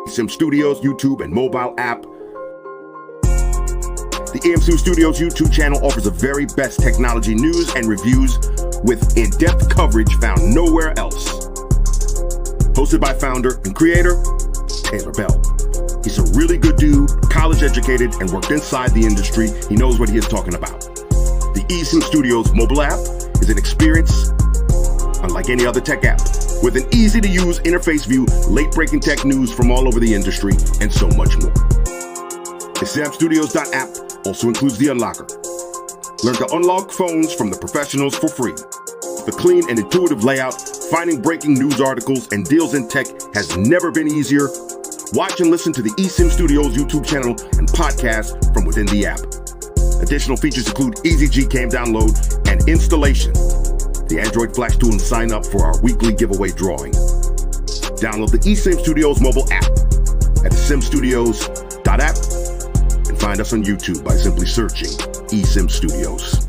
eSIM Studios YouTube and mobile app. The eSIM Studios YouTube channel offers the very best technology news and reviews with in-depth coverage found nowhere else. Hosted by founder and creator, Taylor Bell. He's a really good dude, college educated, and worked inside the industry. He knows what he is talking about. The eSIM Studios mobile app is an experience unlike any other tech app, with an easy-to-use interface view, late-breaking tech news from all over the industry, and so much more. The eSIMstudios.app also includes the unlocker. Learn to unlock phones from the professionals for free. The clean and intuitive layout, finding breaking news articles and deals in tech has never been easier. Watch and listen to the eSIM Studios YouTube channel and podcast from within the app. Additional features include easy Gcam download and installation, the Android Flash tool, and sign up for our weekly giveaway drawing. Download the eSIM Studios mobile app at eSIMstudios.app and find us on YouTube by simply searching eSIM Studios.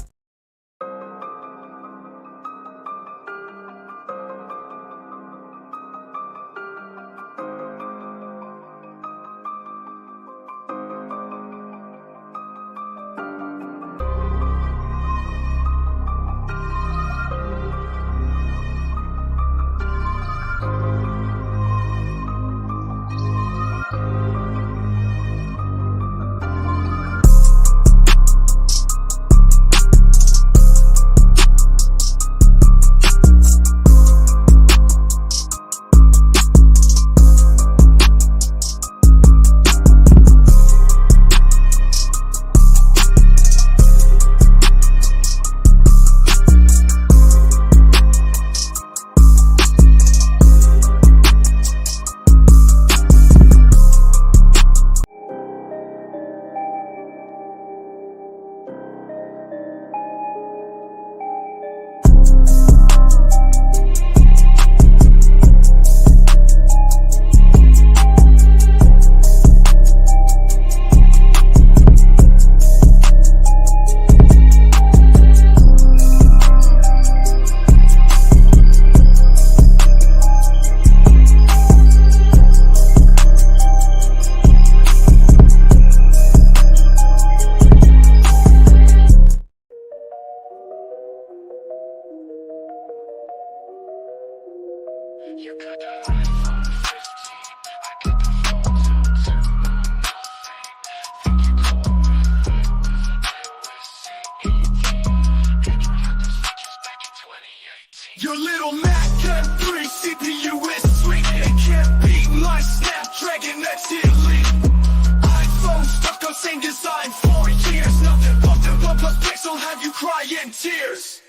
Your little Mac M3 CPU is sweet. It can't beat my Snapdragon X Elite. iPhone stuck on same design for years. Nothing but the OnePlus Pixel have you crying tears.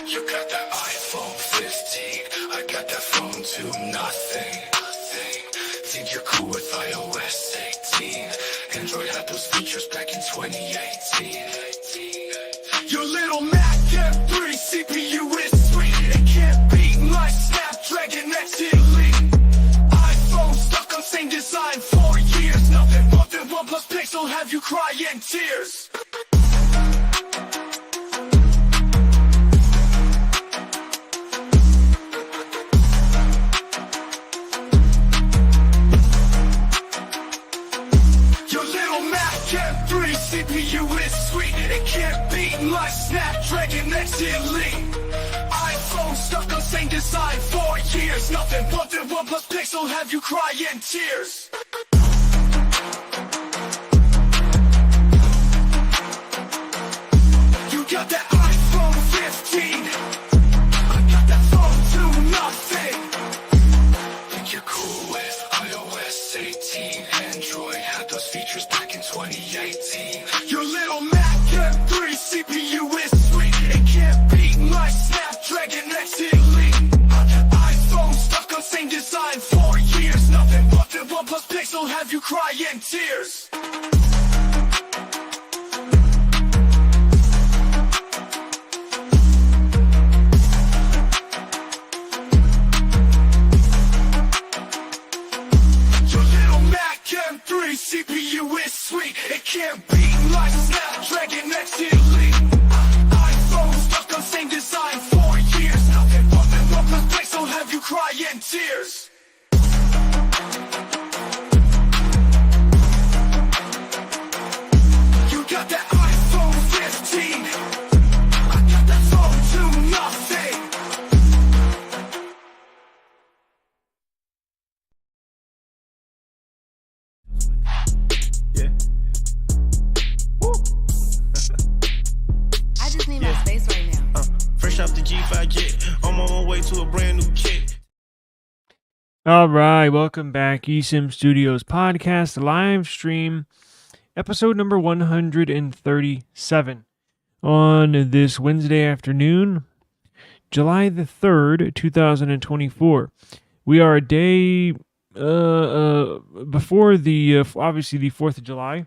You got that iPhone 15, I got that phone to nothing. Think you're cool with iOS 18. Android had those features back in 2018. Your little Mac M3 CPU is sweet. It can't beat my Snapdragon X Elite. iPhone stuck on same design for years. Nothing but the OnePlus Pixel have you crying tears. M3 CPU is sweet. It can't beat my Snapdragon X Elite. iPhone stuck on same design for years. Nothing but the OnePlus Pixel have you crying tears. You got that iPhone 15, I got that phone to nothing. Think you're cool with iOS 18. Android had those features back in 2018. Your little Mac M3 CPU is sweet. It can't beat my Snapdragon X Elite. iPhone stuck on same design for years. Nothing but the OnePlus Pixel have you crying tears. Your little Mac M3 CPU is sweet. It can't beat like Snapdragon X Elite. iPhone stuck on same design for years. Nothing but the mistakes will have you cry in tears. You got that iPhone 15. I got that phone to nothing. Yeah. Woo. I just need my space right now. Fresh off the G5 jet, I'm on my way to a brand new kit. All right, welcome back, eSIM Studios podcast live stream, episode number 137 on this Wednesday afternoon, July the 3rd, 2024. We are a day before the obviously the 4th of July.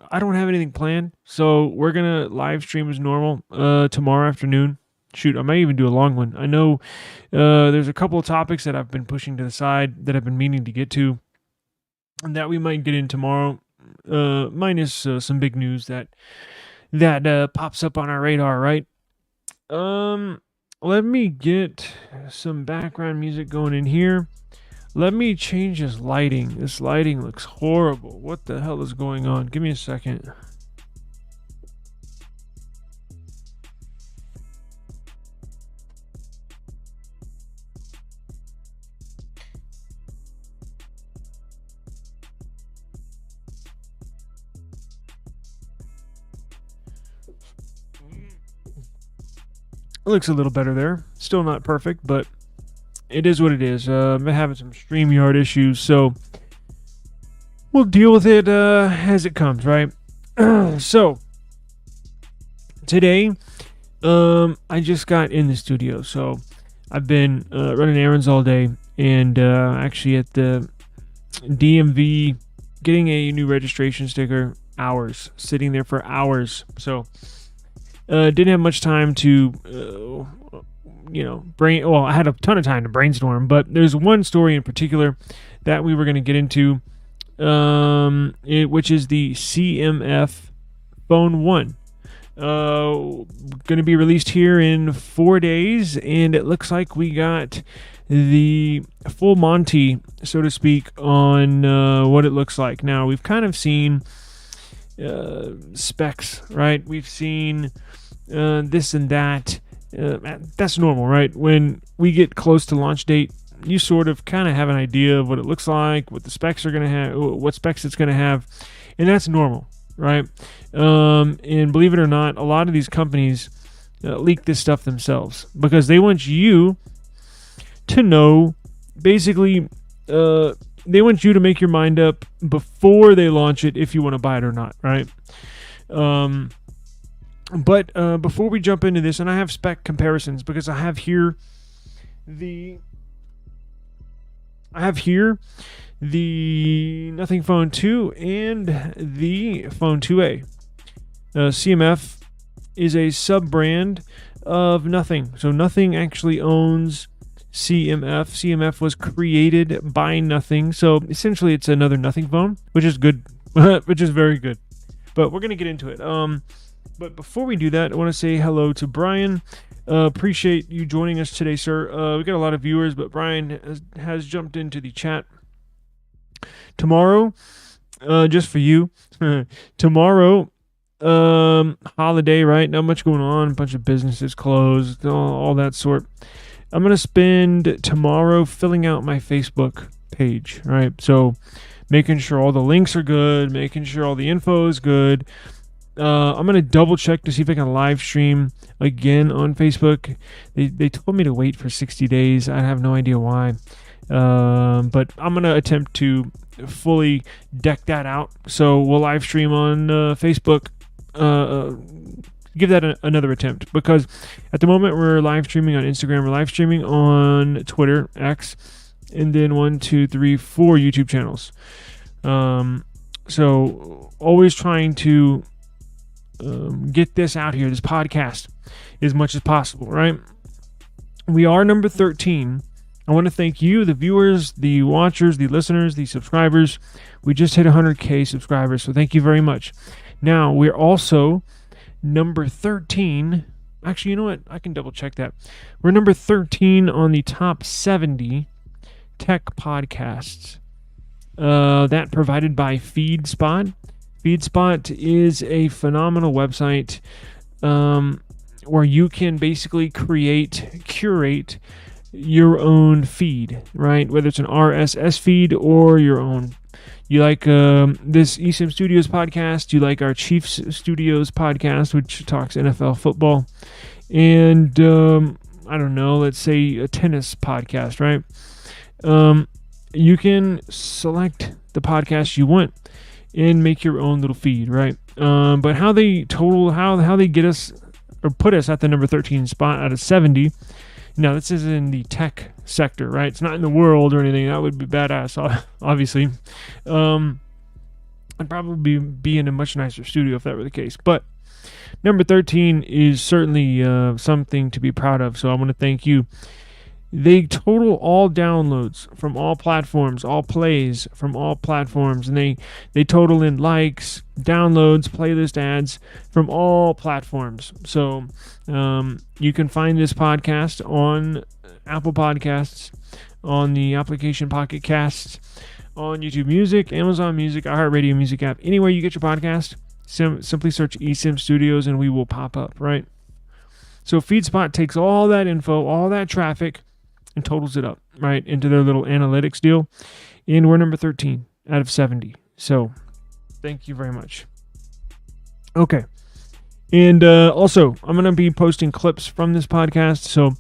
I don't have anything planned, so we're gonna live stream as normal tomorrow afternoon. Shoot, I might even do a long one. I know there's a couple of topics that I've been pushing to the side that I've been meaning to get to, and that we might get in tomorrow, minus some big news that pops up on our radar, right? Let me get some background music going in here. Let me change this lighting. This lighting looks horrible. What the hell is going on? Give me a second. It looks a little better there. Still not perfect, but it is what it is. I'm having some StreamYard issues, so we'll deal with it as it comes, right? So, today, I just got in the studio, so I've been running errands all day, and actually at the DMV getting a new registration sticker, hours, sitting there for hours, so didn't have much time to I had a ton of time to brainstorm, but there's one story in particular that we were going to get into, which is the CMF Phone 1. Going to be released here in 4 days, and it looks like we got the full Monty, so to speak, on what it looks like. Now, we've kind of seen specs, right? We've seen this and that. That's normal, right? When we get close to launch date, you sort of kind of have an idea of what it looks like, what the specs are going to have, what specs it's going to have, and that's normal, right? And believe it or not, a lot of these companies leak this stuff themselves because they want you to know, basically, they want you to make your mind up before they launch it if you want to buy it or not, right? But before we jump into this, and I have spec comparisons because I have here the Nothing Phone 2 and the Phone 2A. CMF is a sub-brand of Nothing, so Nothing actually owns CMF. CMF was created by Nothing, so essentially it's another Nothing phone, which is good, which is very good. But we're gonna get into it. But before we do that, I want to say hello to Brian. Appreciate you joining us today, sir. We got a lot of viewers, but Brian has jumped into the chat. Tomorrow, just for you, tomorrow, holiday, right? Not much going on. A bunch of businesses closed, all that sort. I'm going to spend tomorrow filling out my Facebook page, right? So making sure all the links are good, making sure all the info is good. I'm going to double check to see if I can live stream again on Facebook. They told me to wait for 60 days. I have no idea why. But I'm going to attempt to fully deck that out. So we'll live stream on Facebook. Give that another attempt, because at the moment we're live streaming on Instagram, we're live streaming on Twitter, X, and then 4 YouTube channels. So always trying to get this out here, this podcast, as much as possible, right? We are number 13 I want to thank you, the viewers, the watchers, the listeners, the subscribers. We just hit 100K subscribers, so thank you very much. Now, we're also number 13. Actually, you know what? I can double check that. We're number 13 on the top 70 tech podcasts. That provided by FeedSpot. FeedSpot is a phenomenal website where you can basically curate your own feed, right? Whether it's an RSS feed or your own. You like this eSIM Studios podcast, you like our Chiefs Studios podcast, which talks NFL football, and I don't know, let's say a tennis podcast, right? You can select the podcast you want and make your own little feed, right? But how they get us or put us at the number 13 spot out of 70. Now, this is in the tech sector, right? It's not in the world or anything. That would be badass, obviously. I'd probably be in a much nicer studio if that were the case. But number 13 is certainly something to be proud of, so I want to thank you. They total all downloads from all platforms, all plays from all platforms, and they total in likes, downloads, playlist ads from all platforms. So you can find this podcast on Apple Podcasts, on the application Pocket Casts, on YouTube Music, Amazon Music, iHeartRadio Music app, anywhere you get your podcast. Simply search eSIM Studios and we will pop up, right? So FeedSpot takes all that info, all that traffic, and totals it up, right, into their little analytics deal. And we're number 13 out of 70. So thank you very much. Okay. And also, I'm going to be posting clips from this podcast. So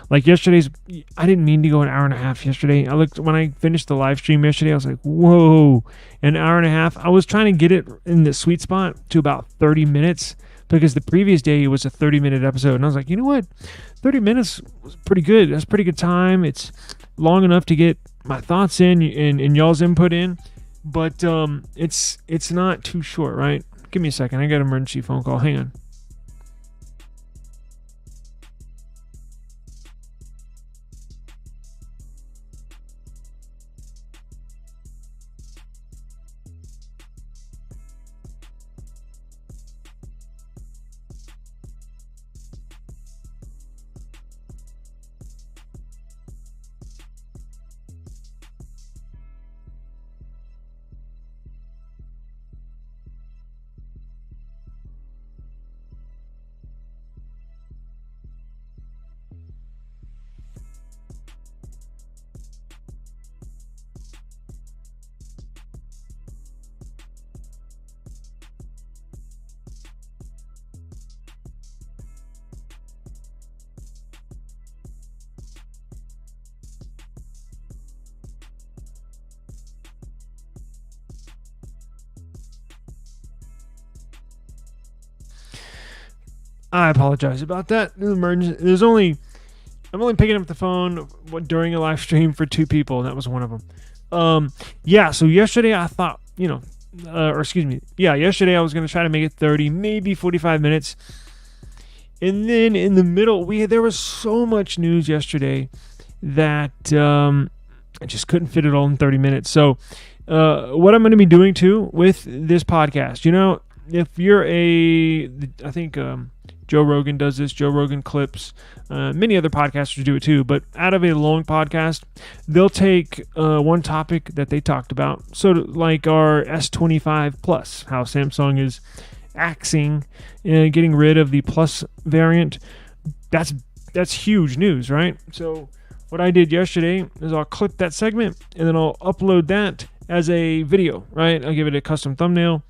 like yesterday's, I didn't mean to go an hour and a half yesterday. When I finished the live stream yesterday, I was like, whoa, an hour and a half. I was trying to get it in the sweet spot to about 30 minutes. Because the previous day was a 30-minute episode. And I was like, you know what? 30 minutes was pretty good. That's pretty good time. It's long enough to get my thoughts in and y'all's input in. But it's not too short, right? Give me a second. I got an emergency phone call. Hang on. I apologize about that. I'm only picking up the phone during a live stream for 2 people, and that was one of them. So yesterday I thought, yesterday I was going to try to make it 30, maybe 45 minutes. And then in the middle, there was so much news yesterday that I just couldn't fit it all in 30 minutes. So what I'm going to be doing, too, with this podcast, if you're I think Joe Rogan does this, Joe Rogan Clips. Many other podcasters do it too, but out of a long podcast, they'll take one topic that they talked about. So like our S25 Plus, how Samsung is axing and getting rid of the Plus variant. That's huge news, right? So what I did yesterday is I'll clip that segment and then I'll upload that as a video, right? I'll give it a custom thumbnail.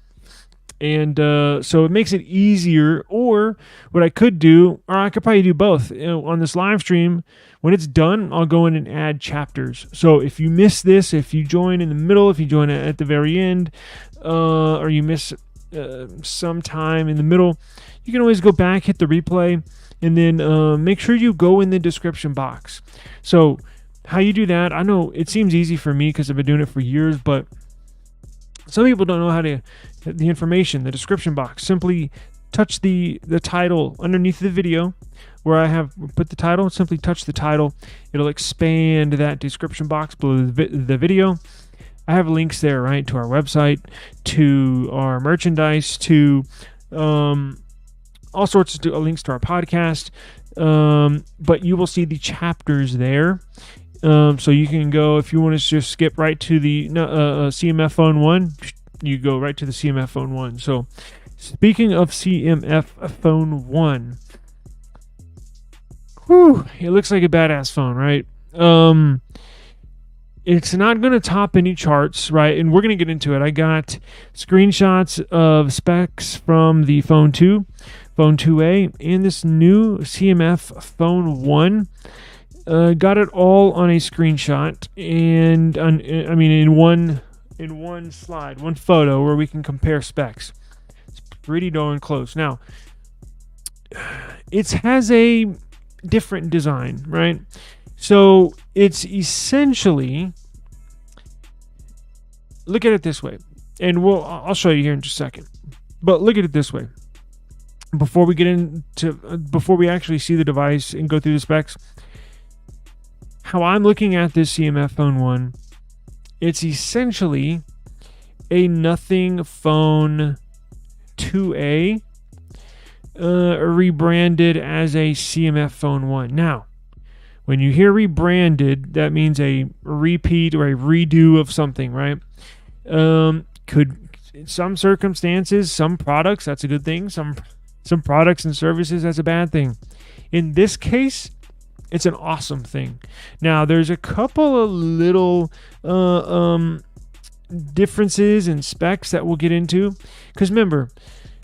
And so it makes it easier. Or what I could do, or I could probably do both. On this live stream, when it's done, I'll go in and add chapters. So if you miss this, if you join in the middle, if you join at the very end, or you miss some time in the middle, you can always go back, hit the replay, and then make sure you go in the description box. So how you do that, I know it seems easy for me because I've been doing it for years, but some people don't know how to, the information, the description box. Simply touch the title underneath the video, where I have put the title. Simply touch the title. It'll expand that description box below the video. I have links there, right, to our website, to our merchandise, to all sorts of links to our podcast. But you will see the chapters there. So you can go, if you want to just skip right to the CMF Phone 1, you go right to the CMF Phone 1. So speaking of CMF Phone 1, it looks like a badass phone, right? It's not going to top any charts, right? And we're going to get into it. I got screenshots of specs from the Phone 2, Phone 2A, and this new CMF Phone 1. Got it all on a screenshot, and in one slide, one photo where we can compare specs. It's pretty darn close. Now, it has a different design, right? So it's essentially, look at it this way, and I'll show you here in just a second. But look at it this way. Before we actually see the device and go through the specs, how I'm looking at this CMF Phone 1, it's essentially a Nothing Phone 2A rebranded as a CMF Phone 1. Now, when you hear rebranded, that means a repeat or a redo of something, right? Could, in some circumstances, some products, that's a good thing. Some products and services, that's a bad thing. In this case, it's an awesome thing. Now, there's a couple of little differences in specs that we'll get into. Because remember,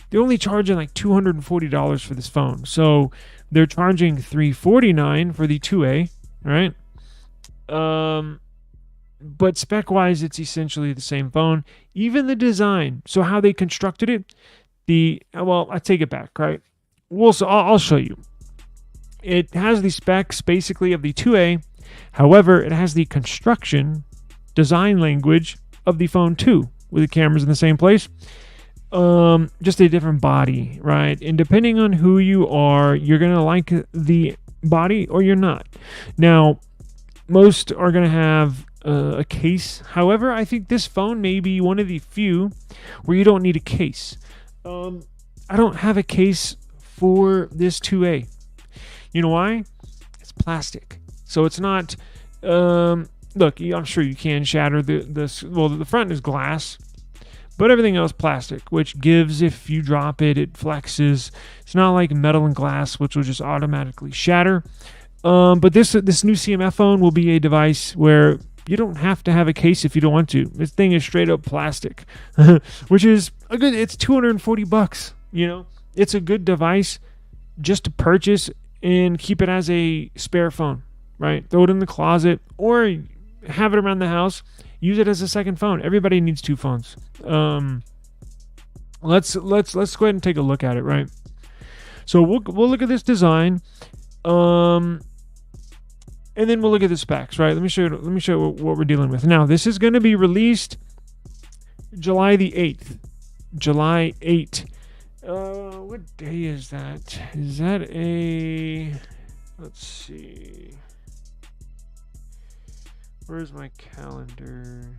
they're only charging like $240 for this phone. So they're charging $349 for the 2A, right? But spec-wise, it's essentially the same phone. Even the design. So how they constructed it, I take it back, right? I'll show you. It has the specs basically of the 2A. However, it has the construction design language of the Phone 2 with the cameras in the same place. Just a different body, right? And depending on who you are, you're going to like the body or you're not. Now, most are going to have a case. However, I think this phone may be one of the few where you don't need a case. I don't have a case for this 2A. You know why? It's plastic. So it's not, look, I'm sure you can shatter the front is glass, but everything else plastic, which gives, if you drop it, it flexes. It's not like metal and glass, which will just automatically shatter. But this new CMF phone will be a device where you don't have to have a case if you don't want to. This thing is straight up plastic, which is it's $240, you know? It's a good device just to purchase and keep it as a spare phone, right? Throw it in the closet or have it around the house. Use it as a second phone. Everybody needs two phones. Let's go ahead and take a look at it, right? So we'll look at this design, and then we'll look at the specs, right? Let me show you what we're dealing with. Now, this is going to be released July the 8th. July 8th. What day is that? Is that let's see. Where's my calendar?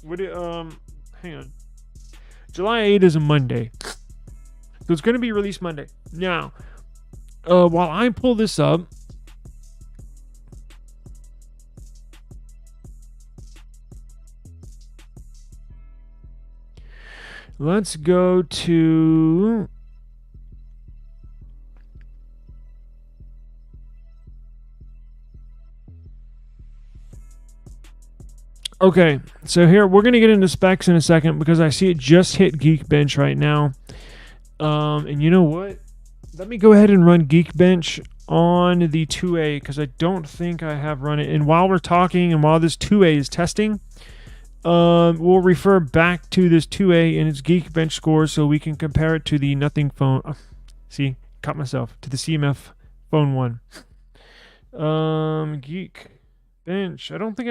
Hang on. July 8th is a Monday. So it's going to be released Monday. Now, while I pull this up, let's go to okay, so here we're going to get into specs in a second because I see it just hit Geekbench right now. And you know what? Let me go ahead and run Geekbench on the 2A because I don't think I have run it. And while we're talking and while this 2A is testing, we'll refer back to this 2A and its Geekbench score so we can compare it to the Nothing Phone. See, caught myself. To the CMF Phone 1. Geekbench. I don't think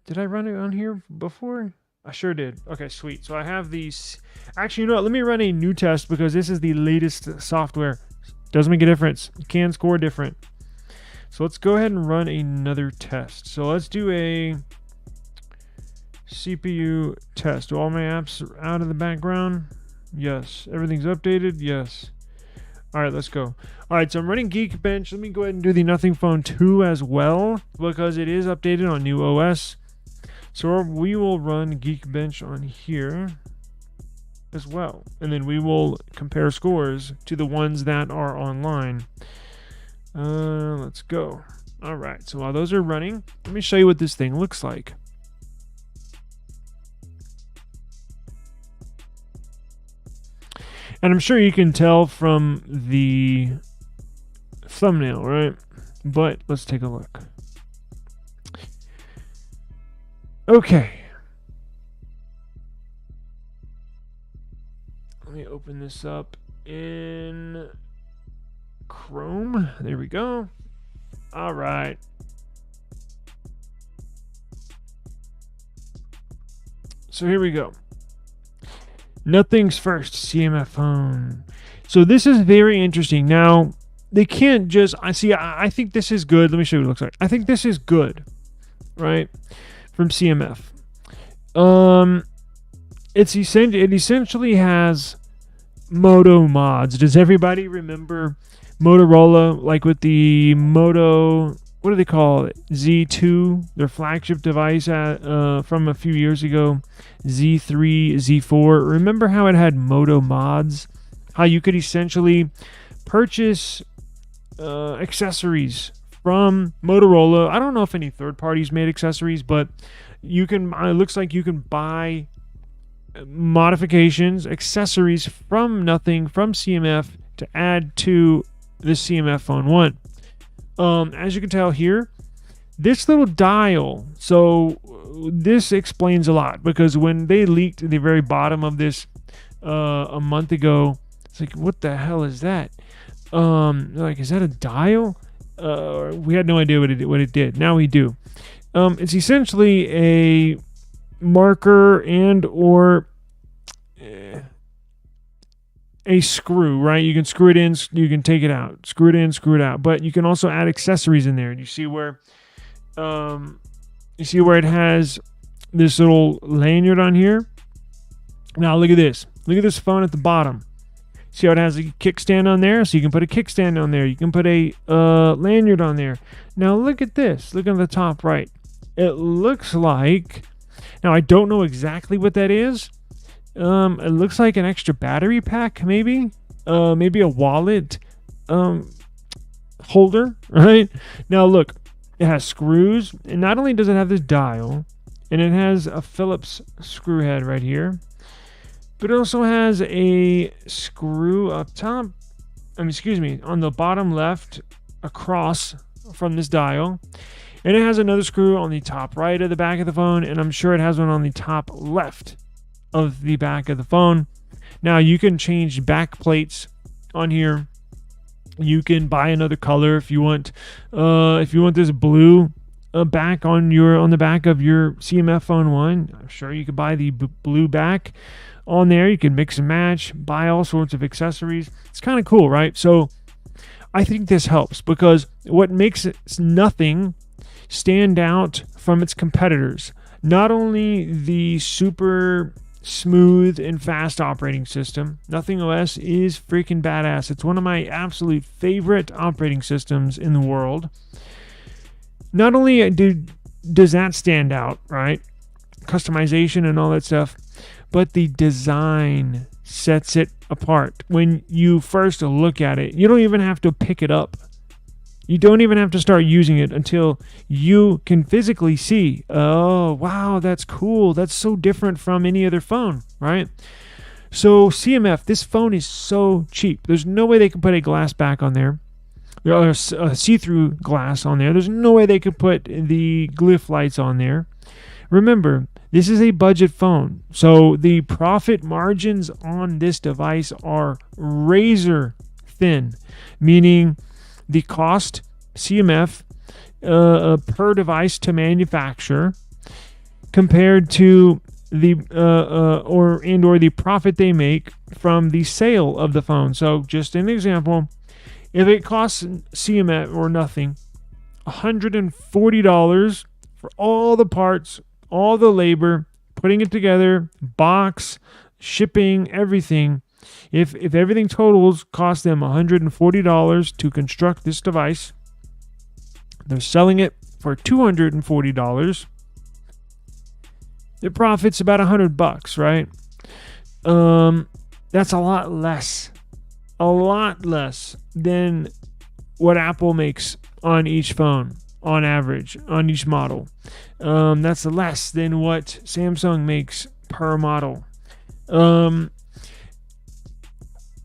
did I run it on here before? I sure did. Okay, sweet. So I have these. Actually, you know what? Let me run a new test because this is the latest software. Doesn't make a difference. You can score different. So let's go ahead and run another test. So let's do a CPU test. Do all my apps out of the background? Yes. Everything's updated? Yes. All right, let's go. All right, so I'm running Geekbench. Let me go ahead and do the Nothing Phone 2 as well because it is updated on new OS. So we will run Geekbench on here as well. And then we will compare scores to the ones that are online. Let's go. All right, so while those are running, let me show you what this thing looks like. And I'm sure you can tell from the thumbnail, right? But let's take a look. Okay. Let me open this up in Chrome. There we go. All right. So here we go. Nothing's first, CMF phone. So this is very interesting. Now, they can't just, I think this is good. Let me show you what it looks like. I think this is good, right? From CMF. It essentially has Moto mods. Does everybody remember Motorola, like with the Moto, what do they call it? Z2, their flagship device from a few years ago, Z3, Z4. Remember how it had Moto mods? How you could essentially purchase accessories from Motorola. I don't know if any third parties made accessories, but you can. It looks like you can buy modifications, accessories from Nothing, from CMF to add to the CMF Phone 1. As you can tell here, this little dial, so this explains a lot, because when they leaked at the very bottom of this a month ago, it's like, what the hell is that? Like, is that a dial? We had no idea what it did. Now we do. It's essentially a marker and or a screw, right? You can screw it in, you can take it out, screw it in, screw it out, but you can also add accessories in there. And you see where it has this little lanyard on here. Now look at this. Look at this phone at the bottom. See how it has a kickstand on there? So you can put a kickstand on there. You can put a lanyard on there. Now look at this. Look on the top right. It looks like, now I don't know exactly what that is. It looks like an extra battery pack, maybe. Maybe a wallet holder, right? Now look, it has screws. And not only does it have this dial, and it has a Phillips screw head right here, but it also has a screw up top. On the bottom left across from this dial. And it has another screw on the top right of the back of the phone, and I'm sure it has one on the top left of the back of the phone. Now you can change back plates on here. You can buy another color if you want. If you want this blue back on the back of your CMF Phone 1, I'm sure you could buy the blue back on there. You can mix and match, buy all sorts of accessories. It's kind of cool, right? So I think this helps, because what makes it Nothing stand out from its competitors, not only the super smooth and fast operating system. Nothing OS is freaking badass. It's one of my absolute favorite operating systems in the world. Not only does that stand out, right? Customization and all that stuff, but the design sets it apart. When you first look at it, you don't even have to pick it up. You don't even have to start using it until you can physically see, oh, wow, that's cool. That's so different from any other phone, right? So CMF, this phone is so cheap. There's no way they can put a glass back on there. Or a see-through glass on there. There's no way they could put the glyph lights on there. Remember, this is a budget phone. So the profit margins on this device are razor thin, meaning the cost CMF per device to manufacture compared to the or the profit they make from the sale of the phone. So just an example, If it costs CMF or nothing, $140 for all the parts, all the labor, putting it together, box, shipping, everything. If everything totals cost them $140 to construct this device, they're selling it for $240. Their profit's about $100, right? That's a lot less than what Apple makes on each phone, on average, on each model. That's less than what Samsung makes per model.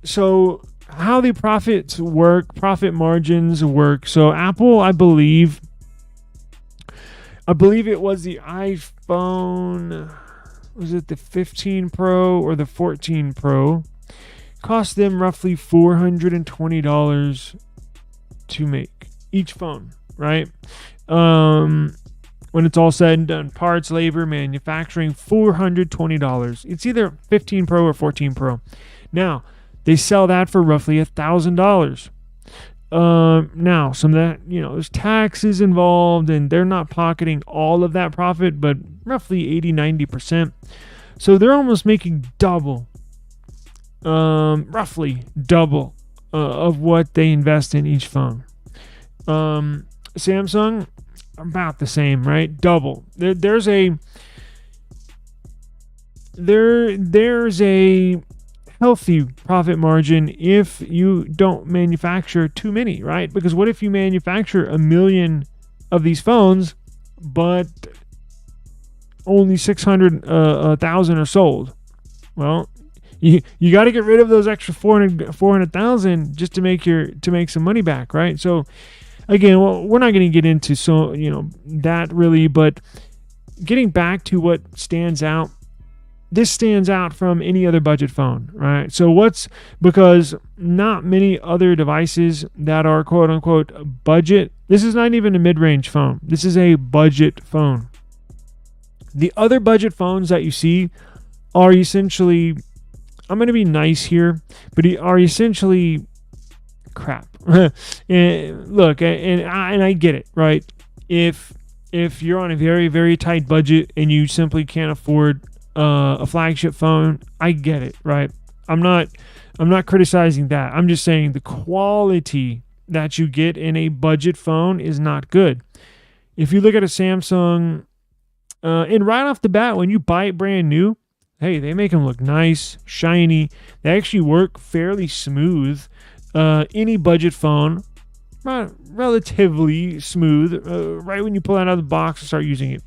So how the profit margins work. So Apple, I believe it was the iPhone, was it the 15 Pro or the 14 Pro? Cost them roughly $420 to make each phone, right? When it's all said and done, parts, labor, manufacturing, $420. It's either 15 Pro or 14 Pro. Now, they sell that for roughly $1,000. Now, some of that, there's taxes involved, and they're not pocketing all of that profit, but roughly 80-90%. So they're almost making double, roughly double of what they invest in each phone. Samsung, about the same, right? Double. There's a healthy profit margin if you don't manufacture too many, right? Because what if you manufacture 1 million of these phones, but only 600,000 are sold? Well, you got to get rid of those extra 400,000 just to make some money back, right? So again, we're not going to get into that really, but getting back to what stands out. This stands out from any other budget phone, right? So because not many other devices that are quote unquote budget, this is not even a mid-range phone. This is a budget phone. The other budget phones that you see are essentially, I'm going to be nice here, but are essentially crap. And look, and I get it, right? If you're on a very, very tight budget and you simply can't afford a flagship phone, I get it, right? I'm not criticizing that. I'm just saying the quality that you get in a budget phone is not good. If you look at a Samsung, and right off the bat, when you buy it brand new, hey, they make them look nice, shiny. They actually work fairly smooth. Any budget phone, relatively smooth. Right when you pull it out of the box and start using it,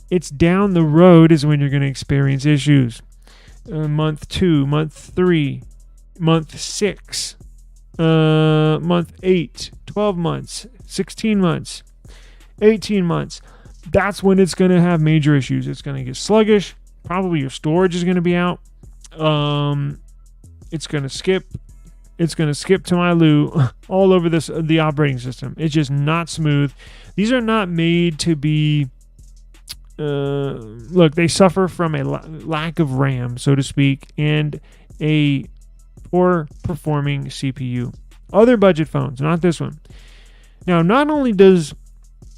it's down the road is when you're going to experience issues. Month 2, month 3, month 6, month 8, 12 months, 16 months, 18 months. That's when it's going to have major issues. It's going to get sluggish. Probably your storage is going to be out. It's going to skip. It's going to skip to my loo all over the operating system. It's just not smooth. These are not made to be. Look, they suffer from a lack of RAM, so to speak, and a poor performing CPU. Other budget phones, not this one. Now, not only does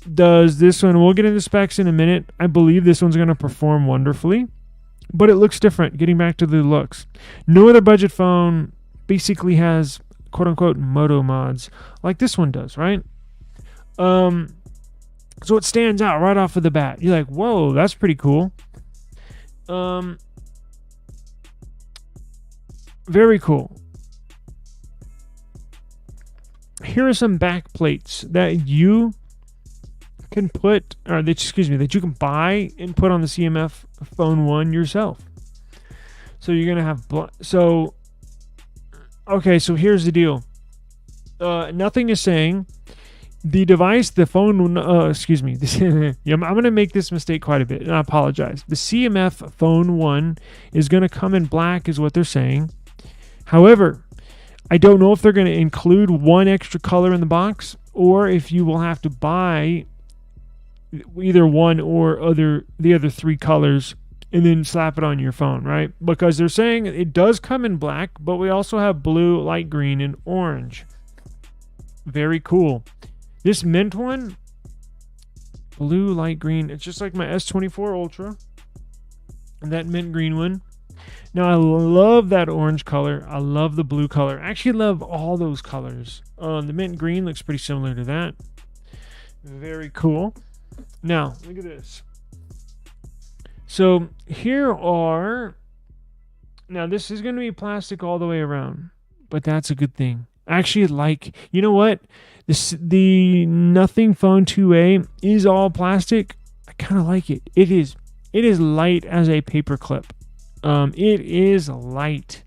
this one, we'll get into specs in a minute, I believe this one's going to perform wonderfully, but it looks different, getting back to the looks. No other budget phone basically has quote-unquote moto mods like this one does, right? So it stands out right off of the bat. You're like, whoa, that's pretty cool. Very cool. Here are some back plates that you can that you can buy and put on the CMF Phone 1 yourself. So you're going to have... So here's the deal. Nothing is saying... The device, the phone, I'm going to make this mistake quite a bit, and I apologize. The CMF Phone 1 is going to come in black, is what they're saying. However, I don't know if they're going to include one extra color in the box, or if you will have to buy either one or the other 3 colors and then slap it on your phone, right? Because they're saying it does come in black, but we also have blue, light green, and orange. Very cool. This mint one, blue, light green, it's just like my S24 Ultra. And that mint green one. Now, I love that orange color. I love the blue color. I actually love all those colors. The mint green looks pretty similar to that. Very cool. Now, look at this. So, here are... Now, this is going to be plastic all the way around. But that's a good thing. Actually, like... You know what? The Nothing Phone 2A is all plastic. I kind of like it. It is light as a paper clip. It is light.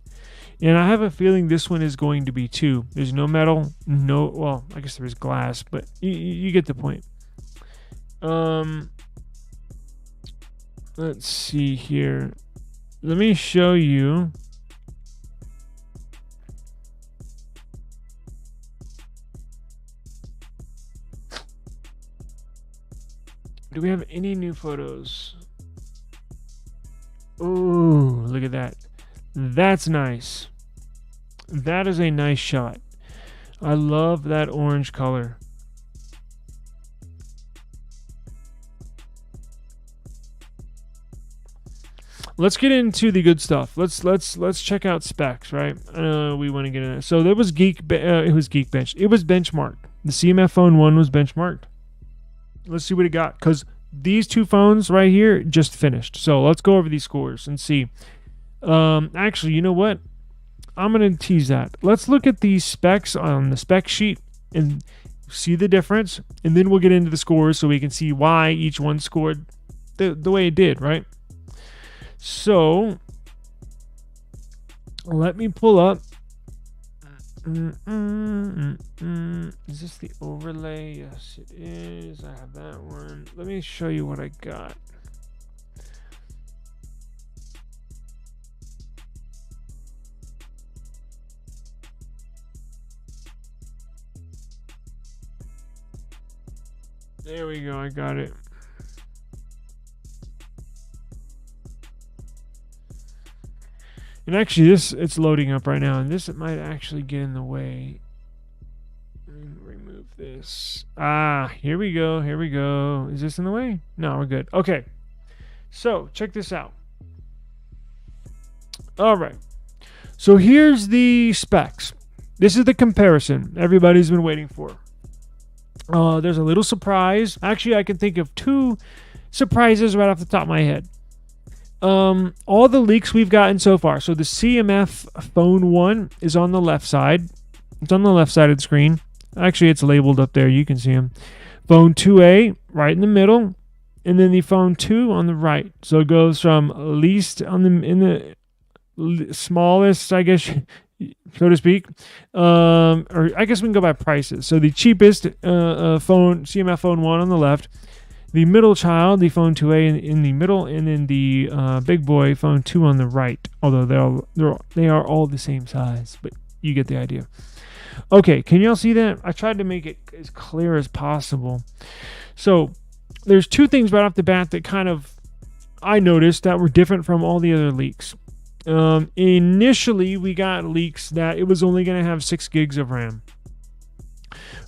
And I have a feeling this one is going to be too. There's no metal. Well, I guess there's glass, but you get the point. Let's see here. Let me show you. Do we have any new photos? Ooh, look at that. That's nice. That is a nice shot. I love that orange color. Let's get into the good stuff. Let's check out specs, right? We want to get in it. So there was it was Geekbench. It was benchmarked. The CMF phone 1 was benchmarked. Let's see what it got, because these two phones right here just finished. So let's go over these scores and see. Actually, you know what? I'm going to tease that. Let's look at these specs on the spec sheet and see the difference. And then we'll get into the scores so we can see why each one scored the way it did, right? So let me pull up. Is this the overlay? Yes, it is. I have that one. Let me show you what I got. There we go. I got it. And actually, it's loading up right now, and this it might actually get in the way. Let me remove this. Here we go. Here we go. Is this in the way? No, we're good. Okay. So check this out. All right. So here's the specs. This is the comparison everybody's been waiting for. There's a little surprise. Actually, I can think of two surprises right off the top of my head. All the leaks we've gotten so far. So the CMF phone 1 is on the left side. It's on the left side of the screen. Actually, it's labeled up there. You can see them. Phone 2A right in the middle, and then the phone 2 on the right. So it goes from least in the smallest, I guess, so to speak. Or I guess we can go by prices. So the cheapest phone, CMF phone 1 on the left. The middle child, the phone 2A in the middle, and then the big boy, phone 2 on the right. Although they are all the same size, but you get the idea. Okay, can y'all see that? I tried to make it as clear as possible. So there's two things right off the bat that kind of I noticed that were different from all the other leaks. Initially, we got leaks that it was only going to have 6 gigs of RAM.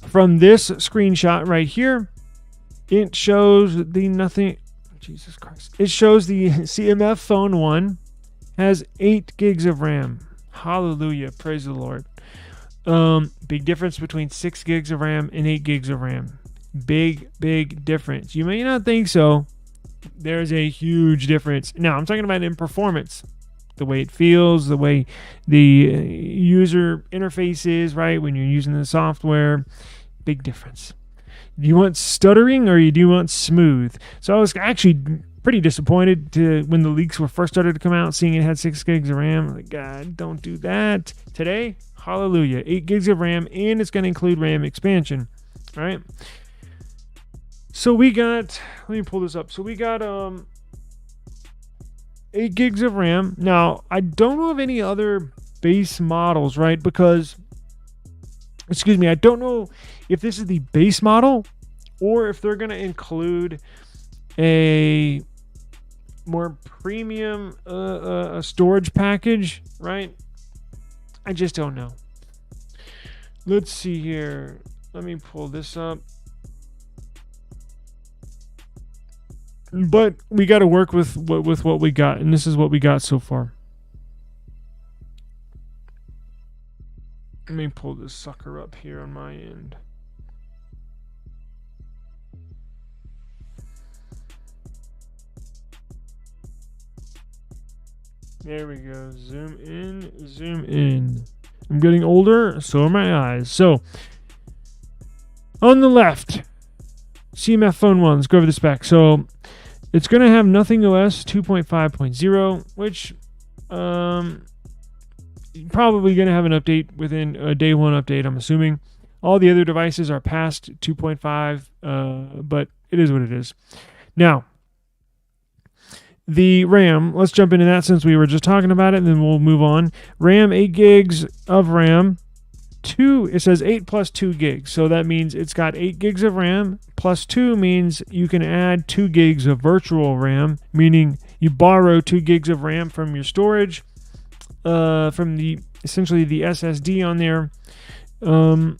From this screenshot right here, it shows the nothing. Jesus Christ! It shows the CMF phone 1 has 8 gigs of RAM. Hallelujah! Praise the Lord. Big difference between 6 gigs of RAM and 8 gigs of RAM. Big difference. You may not think so. There's a huge difference. Now I'm talking about in performance, the way it feels, the way the user interface is, right? When you're using the software, big difference. Do you want stuttering or do you want smooth? So I was actually pretty disappointed when the leaks were first started to come out, seeing it had 6 gigs of RAM. I'm like, God, don't do that. Today, hallelujah, 8 gigs of RAM, and it's going to include RAM expansion, right? So we got, let me pull this up. So we got 8 gigs of RAM. Now, I don't know of any other base models, right? Because, excuse me, I don't know if this is the base model or if they're going to include a more premium storage package, right? I just don't know. Let's see here. Let me pull this up. But we got to work with what we got, and this is what we got so far. Let me pull this sucker up here on my end. There we go. Zoom in, zoom in. I'm getting older, so are my eyes. So, on the left, CMF Phone 1. Let's go over the specs. So, it's going to have Nothing OS 2.5.0, which probably going to have an update within a day one update, I'm assuming. All the other devices are past 2.5, but it is what it is. Now, the RAM, let's jump into that since we were just talking about it, and then we'll move on. RAM, 8 gigs of RAM. It says 8 plus 2 gigs. So that means it's got 8 gigs of RAM. Plus 2 means you can add 2 gigs of virtual RAM, meaning you borrow 2 gigs of RAM from your storage, from essentially the SSD on there. You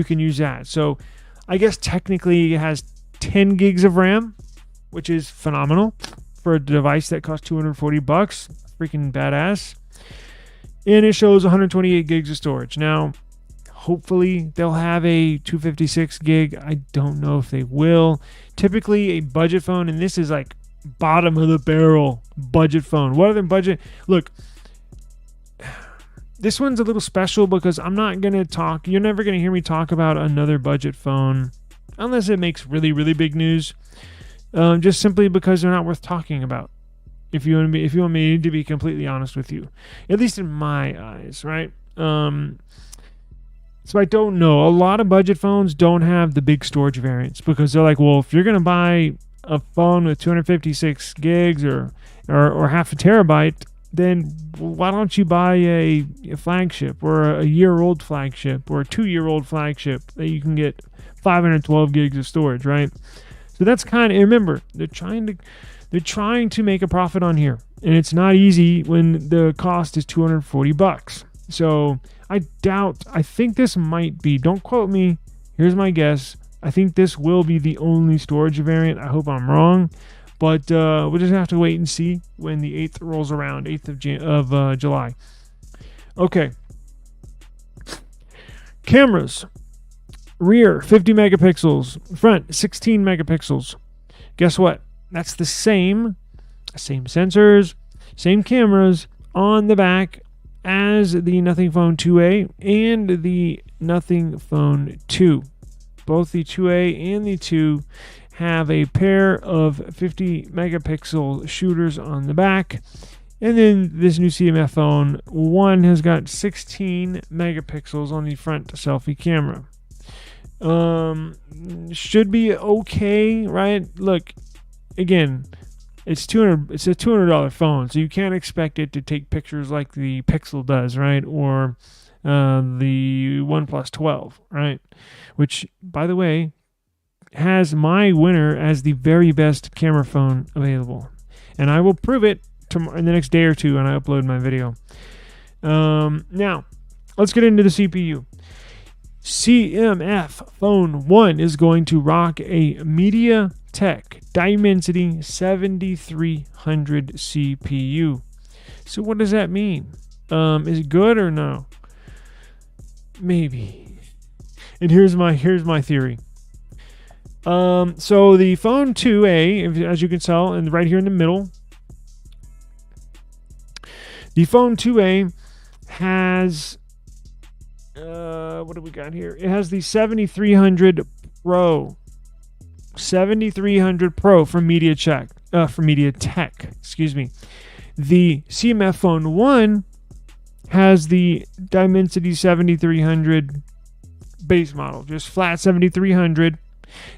can use that. So I guess technically it has 10 gigs of RAM, which is phenomenal for a device that costs $240. Freaking badass. And it shows 128 gigs of storage. Now, hopefully they'll have a 256 gig. I don't know if they will. Typically a budget phone, and this is like bottom of the barrel budget phone. What other than budget? Look, this one's a little special because I'm not going to talk. You're never going to hear me talk about another budget phone unless it makes really, really big news. Just simply because they're not worth talking about. If you want me to be completely honest with you, at least in my eyes, right? So I don't know. A lot of budget phones don't have the big storage variants because they're like, well, if you're gonna buy a phone with 256 gigs or half a terabyte, then why don't you buy a flagship or a year-old flagship or a 2-year-old flagship that you can get 512 gigs of storage, right? So that's kind of, remember, they're trying to make a profit on here, and it's not easy when the cost is $240. So I think this might be, don't quote me, here's my guess, I think this will be the only storage variant. I hope I'm wrong, but we'll just have to wait and see when the 8th rolls around, 8th of July. Okay. Cameras. Rear, 50 megapixels. Front, 16 megapixels. Guess what? That's the same sensors, same cameras on the back as the Nothing Phone 2A and the Nothing Phone 2. Both the 2A and the 2 have a pair of 50 megapixel shooters on the back. And then this new CMF Phone 1 has got 16 megapixels on the front selfie camera. Should be okay, right? Look, again, it's a $200 phone, so you can't expect it to take pictures like the Pixel does, right? Or the OnePlus 12, right? Which, by the way, has my winner as the very best camera phone available. And I will prove it in the next day or two when I upload my video. Now, let's get into the CPU. CMF Phone 1 is going to rock a MediaTek Dimensity 7300 CPU. So what does that mean? Is it good or no? Maybe. And here's my theory. So the Phone 2A, as you can tell, and right here in the middle, the Phone 2A has what do we got here? It has the 7300 Pro. 7300 Pro from MediaTek, excuse me. The CMF Phone 1 has the Dimensity 7300 base model, just flat 7300.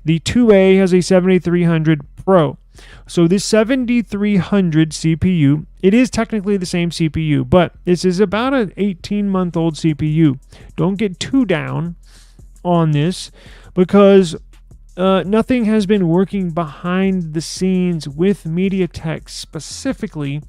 The 2A has a 7300 Pro. So this 7300 CPU, it is technically the same CPU, but this is about an 18-month-old CPU. Don't get too down on this because nothing has been working behind the scenes with MediaTek specifically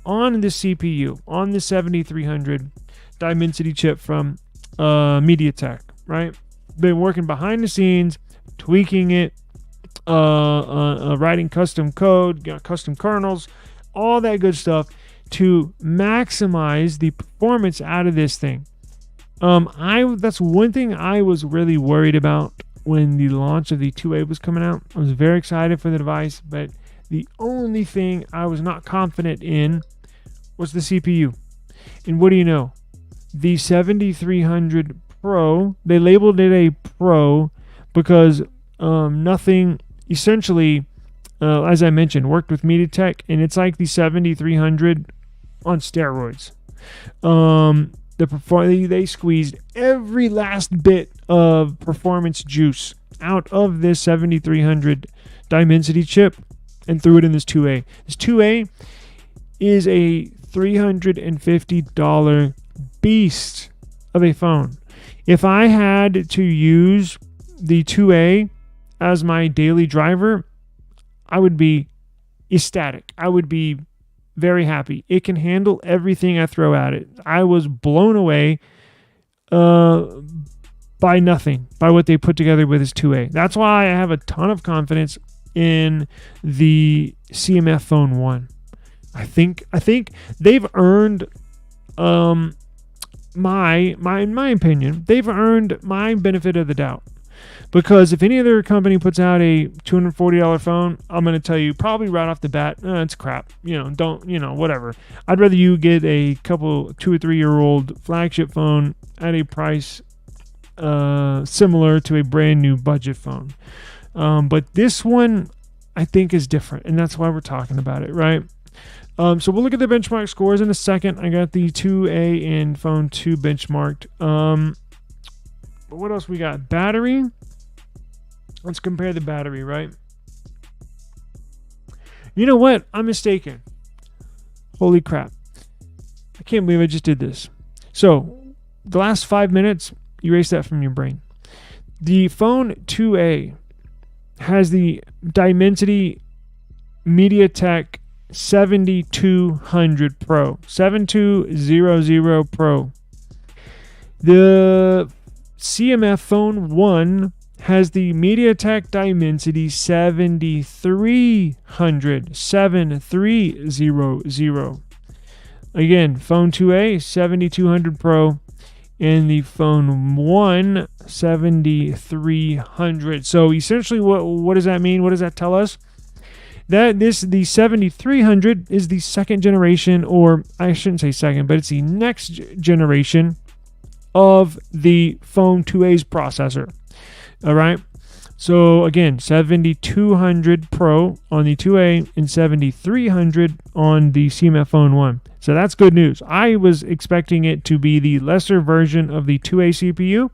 on the CPU, on the 7300 Dimensity chip from MediaTek, right? Been working behind the scenes, tweaking it, writing custom code, custom kernels, all that good stuff to maximize the performance out of this thing. That's one thing I was really worried about when the launch of the 2A was coming out. I was very excited for the device, but the only thing I was not confident in was the CPU. And what do you know? The 7300 Pro, they labeled it a Pro because nothing, essentially, as I mentioned, worked with MediaTek, and it's like the 7300 on steroids. They squeezed every last bit of performance juice out of this 7300 Dimensity chip and threw it in this 2A. This 2A is a $350 beast of a phone. If I had to use the 2A as my daily driver, I would be ecstatic. I would be very happy. It can handle everything I throw at it. I was blown away by what they put together with this 2A. That's why I have a ton of confidence in the CMF Phone 1. I think they've earned in my opinion, they've earned my benefit of the doubt. Because if any other company puts out a $240 phone, I'm going to tell you probably right off the bat, it's crap. Whatever. I'd rather you get a 2 or 3 year old flagship phone at a price similar to a brand new budget phone. But this one, I think, is different, and that's why we're talking about it, right? So we'll look at the benchmark scores in a second. I got the 2A and Phone 2 benchmarked. But what else we got? Battery. Let's compare the battery, right? You know what? I'm mistaken. Holy crap. I can't believe I just did this. So, the last 5 minutes, erase that from your brain. The Phone 2A has the Dimensity MediaTek 7200 Pro. 7200 Pro. The CMF Phone 1 has the MediaTek Dimensity 7300. 7300. Again, Phone 2A 7200 Pro, and the Phone 1 7300. So essentially, what does that mean? What does that tell us? That the 7300 is the second generation, or I shouldn't say second, but it's the next generation of the Phone 2A's processor. All right. So again, 7200 Pro on the 2A and 7300 on the CMF Phone 1. So that's good news. I was expecting it to be the lesser version of the 2A CPU.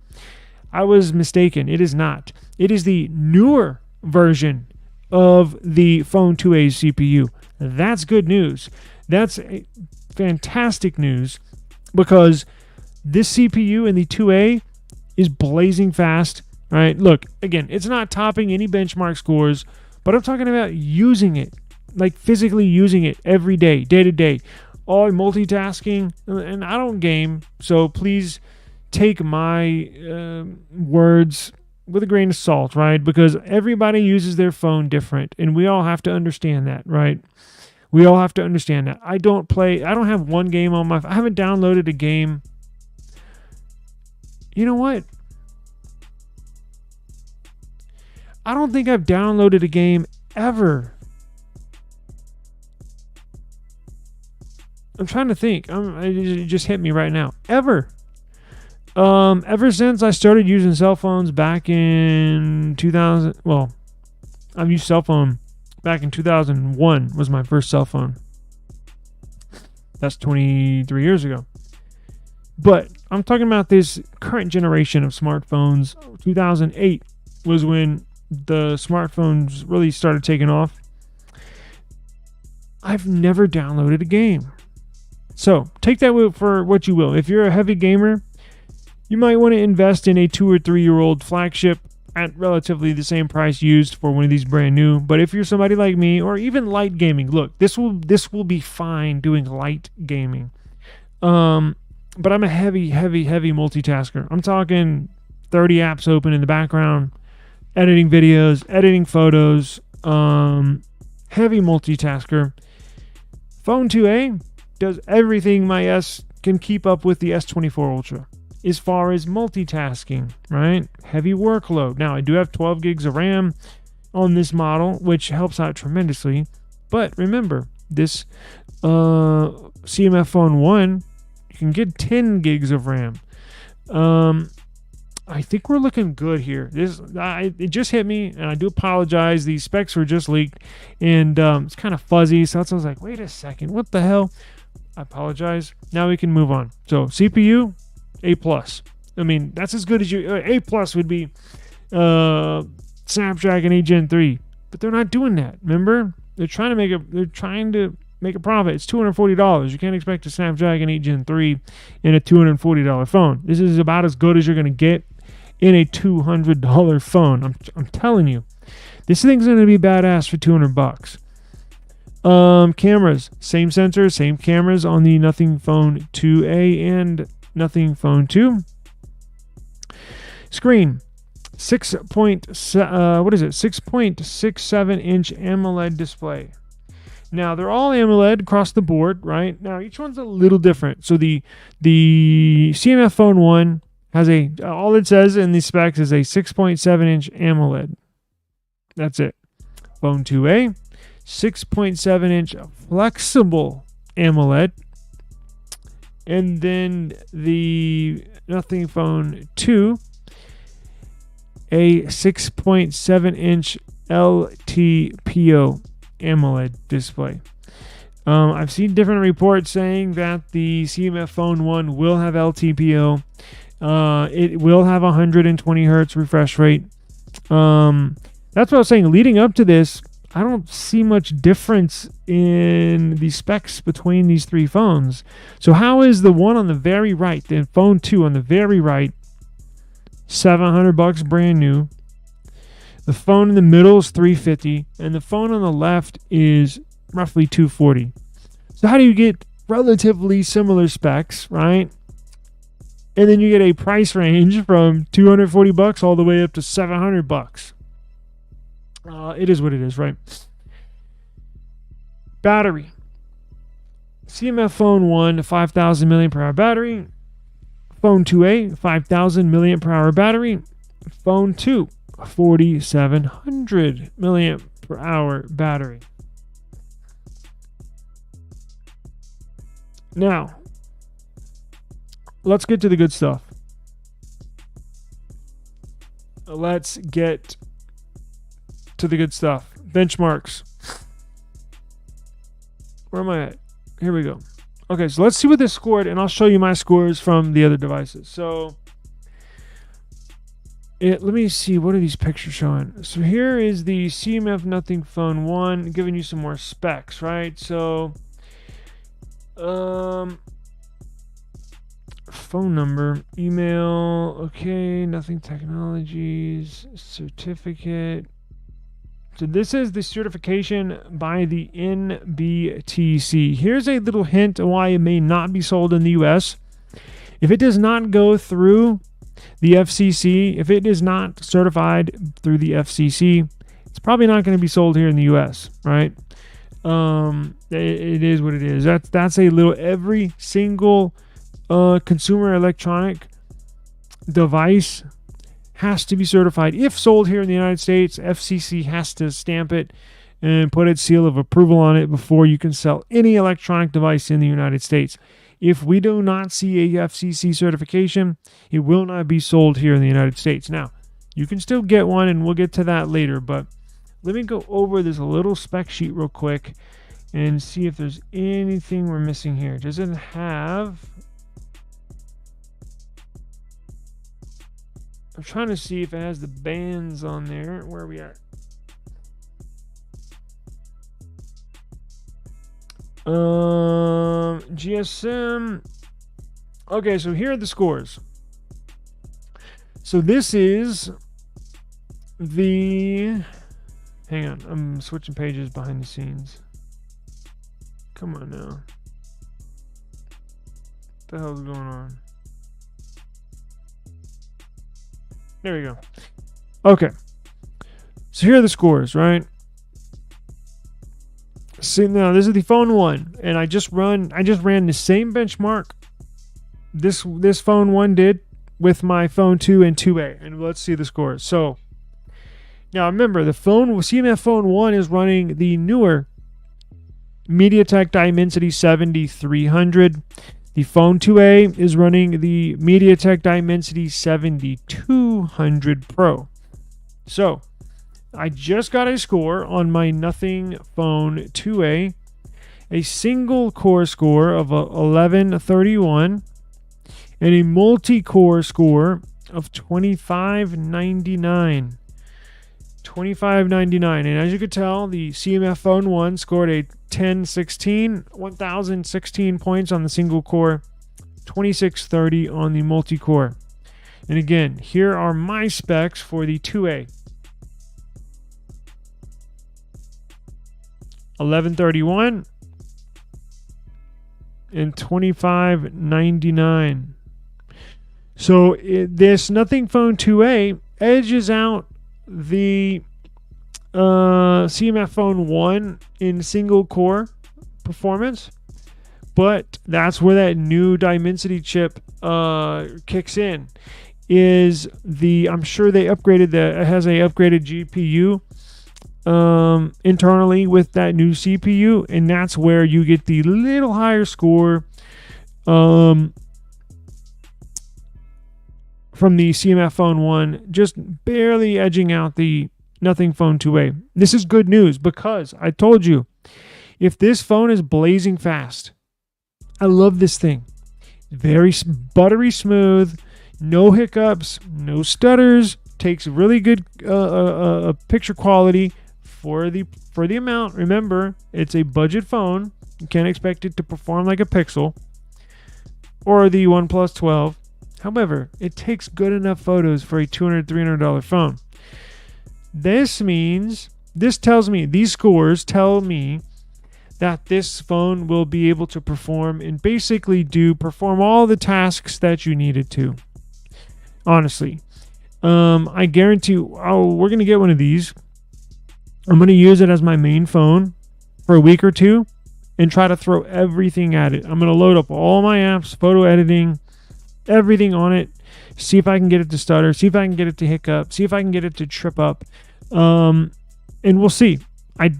I was mistaken. It is not. It is the newer version of the Phone 2A's CPU. That's good news. That's fantastic news, because this CPU in the 2A is blazing fast. Right? Look, again, it's not topping any benchmark scores, but I'm talking about using it, like physically using it every day, day to day, all multitasking. And I don't game, so please take my words with a grain of salt, right? Because everybody uses their phone different, and we all have to understand that, right? We all have to understand that. I don't have one game on I haven't downloaded a game. You know what? I don't think I've downloaded a game ever. I'm trying to think. It just hit me right now. Ever since I started using cell phones back in 2000. Well, I've used cell phone back in 2001 was my first cell phone. That's 23 years ago. But I'm talking about this current generation of smartphones. 2008 was when the smartphones really started taking off. I've never downloaded a game. So take that for what you will. If you're a heavy gamer, you might want to invest in a 2 or 3 year old flagship at relatively the same price used for one of these brand new. But if you're somebody like me, or even light gaming, look, this will be fine doing light gaming. But I'm a heavy multitasker. I'm talking 30 apps open in the background, editing videos, editing photos, heavy multitasker. Phone 2a does everything my S can keep up with the S24 Ultra as far as multitasking, right? Heavy workload. Now, I do have 12 gigs of RAM on this model, which helps out tremendously. But remember, this CMF Phone 1, you can get 10 gigs of RAM. I think we're looking good here. It just hit me, and I do apologize. These specs were just leaked, and it's kind of fuzzy. So I was like, wait a second, what the hell? I apologize. Now we can move on. So CPU, A+. I mean, that's as good as you. A+ would be Snapdragon 8 Gen 3, but they're not doing that. Remember, they're trying to make a profit. It's $240. You can't expect a Snapdragon 8 Gen 3 in a $240 phone. This is about as good as you're going to get in a $200 phone. I'm telling you, this thing's going to be badass for $200. Cameras, same sensors, same cameras on the Nothing Phone 2a and Nothing Phone 2. Screen, 6.67 inch AMOLED display. Now, they're all AMOLED across the board, right? Now, each one's a little different. So the CMF Phone 1 has all it says in the specs is a 6.7 inch AMOLED. That's it. Phone 2a, 6.7 inch flexible AMOLED. And then the Nothing Phone 2, a 6.7 inch LTPO AMOLED display. I've seen different reports saying that the CMF Phone 1 will have LTPO. It will have 120 hertz refresh rate. That's what I was saying. Leading up to this, I don't see much difference in the specs between these three phones. So how is the one on the very right, the Phone 2 on the very right, $700 brand new? The phone in the middle is $350, and the phone on the left is roughly $240. So how do you get relatively similar specs, right? And then you get a price range from $240 all the way up to $700. It is what it is, right? Battery. CMF Phone 1, 5,000 milliamp per hour battery. Phone 2a, 5,000 milliamp per hour battery. Phone 2, 4,700 milliamp per hour battery. Now, let's get to the good stuff. Let's get to the good stuff. Benchmarks. Where am I at? Here we go. Okay, so let's see what this scored, and I'll show you my scores from the other devices. So, let me see. What are these pictures showing? So here is the CMF Nothing Phone 1, giving you some more specs, right? So, phone number, email, okay, Nothing Technologies, certificate. So this is the certification by the NBTC. Here's a little hint of why it may not be sold in the US. If it does not go through the FCC, if it is not certified through the FCC, it's probably not going to be sold here in the US, right? It is what it is. That's a little, every single consumer electronic device has to be certified. If sold here in the United States, FCC has to stamp it and put its seal of approval on it before you can sell any electronic device in the United States. If we do not see a FCC certification, it will not be sold here in the United States. Now, you can still get one, and we'll get to that later, but let me go over this little spec sheet real quick and see if there's anything we're missing here. Does it have... I'm trying to see if it has the bands on there. Where are we at? GSM. Okay, so here are the scores. So this is Hang on, I'm switching pages behind the scenes. Come on now. What the hell's going on? There we go. Okay. So here are the scores, right? See, now this is the phone 1, and I just ran the same benchmark this phone 1 did with my phone 2 and 2A, and let's see the scores. So now remember, the CMF phone 1 is running the newer MediaTek Dimensity 7300. The phone 2A is running the MediaTek Dimensity 7200 Pro. So I just got a score on my Nothing Phone 2A, a single core score of 1131, and a multi-core score of 2599. 2599, and as you could tell, the CMF Phone 1 scored a 1016 points on the single core, 2630 on the multi-core. And again, here are my specs for the 2A. 1131 and 2599. So this Nothing Phone 2A edges out the CMF Phone 1 in single core performance, but that's where that new Dimensity chip kicks in. I'm sure they upgraded it has a upgraded GPU internally with that new CPU, and that's where you get the little higher score from the CMF Phone 1, just barely edging out the Nothing Phone 2A. This is good news because I told you, if this phone is blazing fast, I love this thing. Very buttery smooth, no hiccups, no stutters, takes really good picture quality for the amount. Remember, it's a budget phone. You can't expect it to perform like a Pixel or the OnePlus 12. However, it takes good enough photos for a $200, $300 phone. These scores tell me that this phone will be able to perform and basically perform all the tasks that you need it to. Honestly, I guarantee we're going to get one of these. I'm going to use it as my main phone for a week or two and try to throw everything at it. I'm going to load up all my apps, photo editing, everything on it, see if I can get it to stutter, see if I can get it to hiccup, see if I can get it to trip up, and we'll see. I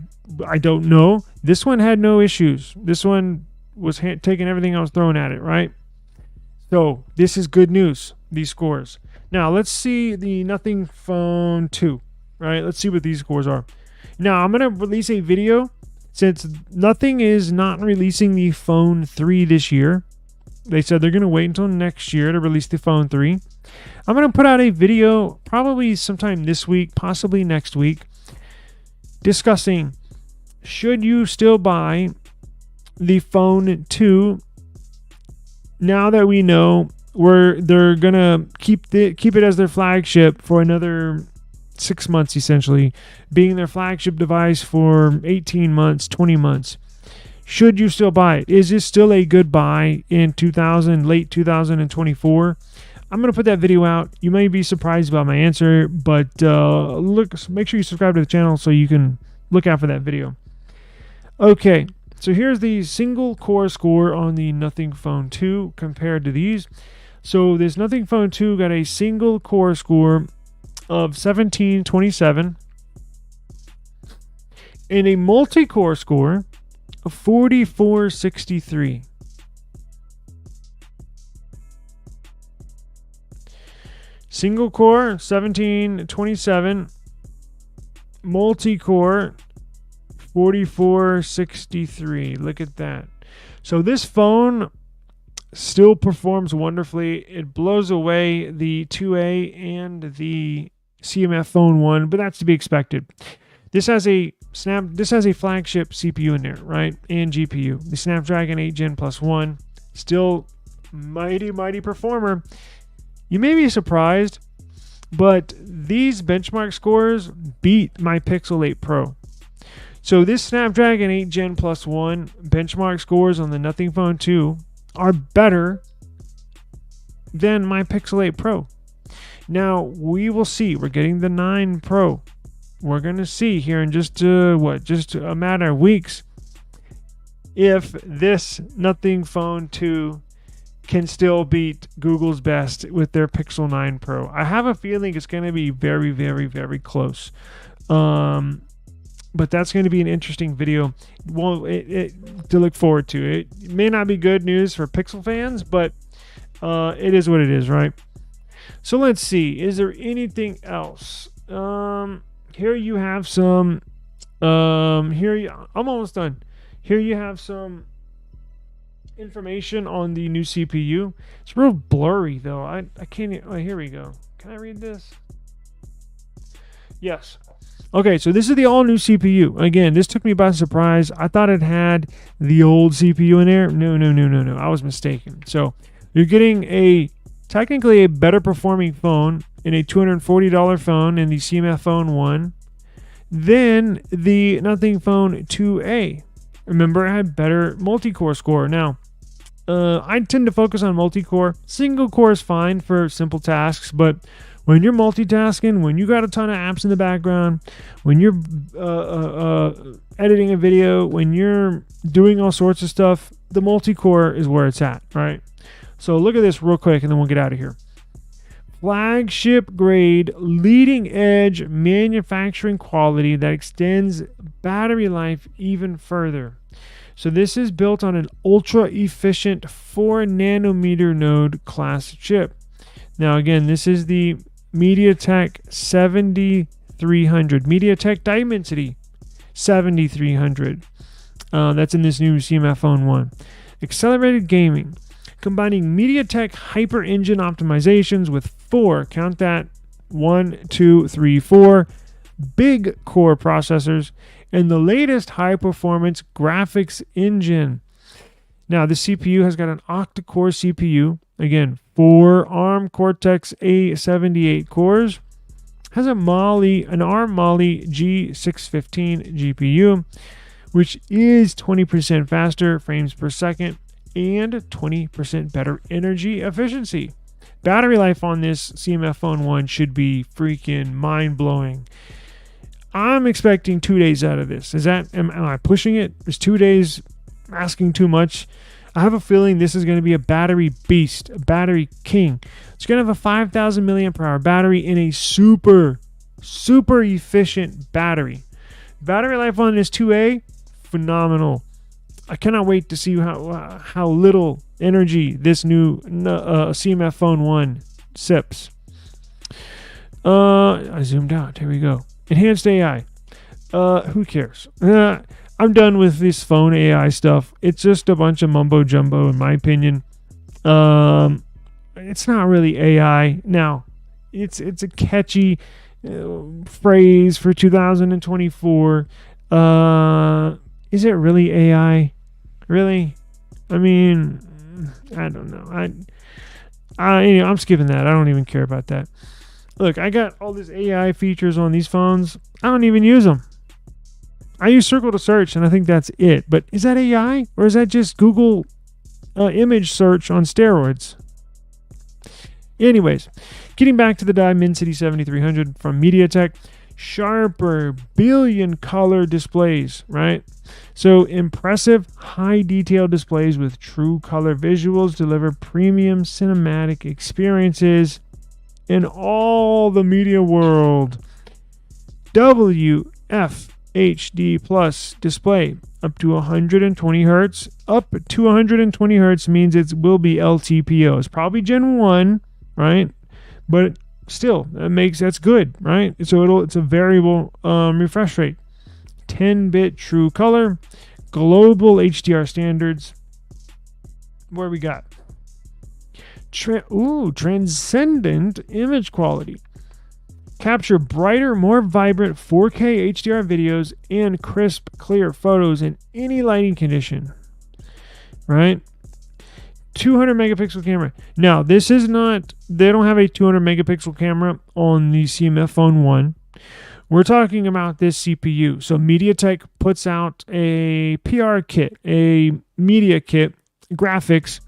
don't know. This one had no issues. This one was taking everything I was throwing at it, right? So this is good news, these scores. Now let's see the Nothing Phone 2, right? Let's see what these scores are. Now I'm going to release a video since Nothing is not releasing the Phone 3 this year. They said they're going to wait until next year to release the Phone 3. I'm going to put out a video probably sometime this week, possibly next week, discussing should you still buy the Phone 2 now that we know they're going to keep it as their flagship for another 6 months, essentially, being their flagship device for 18 months, 20 months. Should you still buy it? Is this still a good buy in late 2024? I'm going to put that video out. You may be surprised about my answer, but make sure you subscribe to the channel so you can look out for that video. Okay, so here's the single core score on the Nothing Phone 2 compared to these. So this Nothing Phone 2 got a single core score of 1727 and a multi-core score of 4463. Single core 1727, multi-core 4463. Look at that. So this phone still performs wonderfully. It blows away the 2A and the CMF Phone 1, but that's to be expected. This has a flagship CPU in there, right? And GPU. The Snapdragon 8 Gen Plus 1. Still mighty performer. You may be surprised But these benchmark scores beat my Pixel 8 Pro. So this Snapdragon 8 Gen Plus 1 benchmark scores on the Nothing Phone 2 are better than my Pixel 8 Pro. Now, we will see. We're getting the 9 Pro. We're going to see here in just a matter of weeks if this Nothing Phone 2 can still beat Google's best with their Pixel 9 Pro. I have a feeling it's going to be very, very, very close. But that's going to be an interesting video to look forward to. It may not be good news for Pixel fans, but it is what it is, right? So let's see. Is there anything else? Here you have some. I'm almost done. Here you have some information on the new CPU. It's real blurry though. I can't. Oh, here we go. Can I read this? Yes. Okay, so this is the all-new CPU. Again, this took me by surprise. I thought it had the old CPU in there. No. I was mistaken. So you're getting technically a better performing phone in a $240 phone in the CMF Phone 1 than the Nothing Phone 2A. Remember, it had better multi-core score. Now, I tend to focus on multi-core. Single core is fine for simple tasks, but when you're multitasking, when you got a ton of apps in the background, when you're editing a video, when you're doing all sorts of stuff, the multi-core is where it's at, right? So look at this real quick, and then we'll get out of here. Flagship grade, leading edge manufacturing quality that extends battery life even further. So this is built on an ultra efficient 4 nanometer node class chip. Now again, this is the MediaTek 7300, MediaTek Dimensity 7300. That's in this new CMF Phone 1. Accelerated gaming, combining MediaTek Hyper Engine optimizations with 4, count that, 1, 2, 3, 4 big core processors and the latest high performance graphics engine. Now, the CPU has got an octa-core CPU. Again, 4 ARM Cortex A78 cores. Has an ARM Mali G615 GPU, which is 20% faster frames per second and 20% better energy efficiency. Battery life on this CMF Phone 1 should be freaking mind-blowing. I'm expecting 2 days out of this. Am I pushing it? Is 2 days asking too much? I have a feeling this is going to be a battery beast, a battery king. It's going to have a 5,000 milliamp hour battery in a super efficient battery. Battery life on this 2A, phenomenal. I cannot wait to see how little energy this new CMF Phone 1 sips. I zoomed out. Here we go. Enhanced AI. Who cares? I'm done with this phone AI stuff. It's just a bunch of mumbo jumbo, in my opinion. It's not really AI. Now, it's a catchy phrase for 2024. Is it really AI? Really? I mean, I don't know. I'm skipping that. I don't even care about that. Look, I got all these AI features on these phones. I don't even use them. I use Circle to search, and I think that's it. But is that AI? Or is that just Google image search on steroids? Anyways, getting back to the Dimensity 7300 from MediaTek. Sharper, billion color displays, right? So impressive, high detail displays with true color visuals deliver premium cinematic experiences in all the media world. WFHD Plus display up to 120 hertz. Up to 120 hertz means it will be LTPO. It's probably Gen 1, right? But still, that's good, right? So it's a variable refresh rate. 10-bit true color, global HDR standards. What we got? Transcendent image quality. Capture brighter, more vibrant 4K HDR videos and crisp, clear photos in any lighting condition. Right? 200 megapixel camera. Now, this is not, they don't have a 200 megapixel camera on the CMF Phone 1. We're talking about this CPU. So MediaTek puts out a PR kit, a media kit, graphics